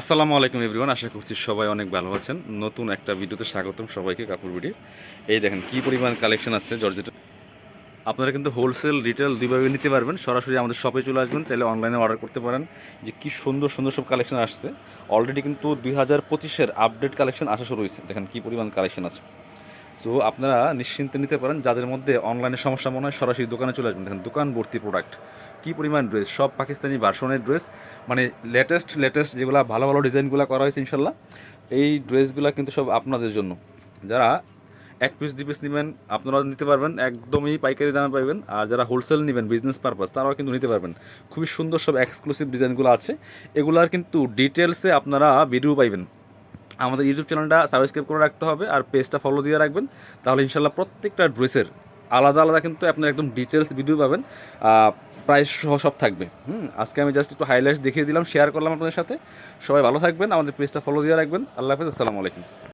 আসসালামু আলাইকুম এভরিওয়ান, আশা করছি সবাই অনেক ভালো আছেন। নতুন একটা ভিডিওতে স্বাগতম সবাইকে। কাপড় ভিডিও এই দেখেন কি পরিমাণ কালেকশন আছে জর্জেট। আপনারা কিন্তু হোলসেল রিটেল দুইভাবে নিতে পারবেন। সরাসরি আমাদের শপে চলে আসবেন, চাইলে অনলাইনে অর্ডার করতে পারেন। যে কি সুন্দর সুন্দর সব কালেকশন আসছে। অলরেডি কিন্তু 2025-এর আপডেট কালেকশন আসা শুরু হয়েছে। দেখেন কি পরিমাণ কালেকশন আছে। সো আপনারা নিশ্চিন্তে নিতে পারেন। যাদের মধ্যে অনলাইনে সমস্যা মনে হয় সরাসরি দোকানে চলে আসবেন। দেখেন দোকান ভর্তি প্রোডাক্ট, কী পরিমাণ ড্রেস, সব পাকিস্তানি ভার্সনের ড্রেস, মানে লেটেস্ট যেগুলো ভালো ভালো ডিজাইনগুলো করা হয়েছে ইনশাল্লাহ। এই ড্রেসগুলো কিন্তু সব আপনাদের জন্য। যারা এক পিস দুই পিস নেবেন আপনারাও নিতে পারবেন, একদমই পাইকারি দামে পাইবেন। আর যারা হোলসেল নেবেন বিজনেস পারপাস তারাও কিন্তু নিতে পারবেন। খুবই সুন্দর সব এক্সক্লুসিভ ডিজাইনগুলো আছে। এগুলার কিন্তু ডিটেলসে আপনারা ভিডিও পাইবেন। আমাদের ইউটিউব চ্যানেলটা সাবস্ক্রাইব করে রাখতে হবে আর পেজটা ফলো দিয়ে রাখবেন। তাহলে ইনশাল্লাহ প্রত্যেকটা ড্রেসের আলাদা আলাদা কিন্তু আপনার একদম ডিটেলস ভিডিও পাবেন। প্রাইস সহ সব থাকবে। আজকে আমি জাস্ট একটু হাইলাইটস দেখিয়ে দিলাম, শেয়ার করলাম আপনাদের সাথে। সবাই ভালো থাকবেন, আমাদের পেজটা ফলো দিয়ে রাখবেন। আল্লাহ হাফেজ, আসসালামু আলাইকুম।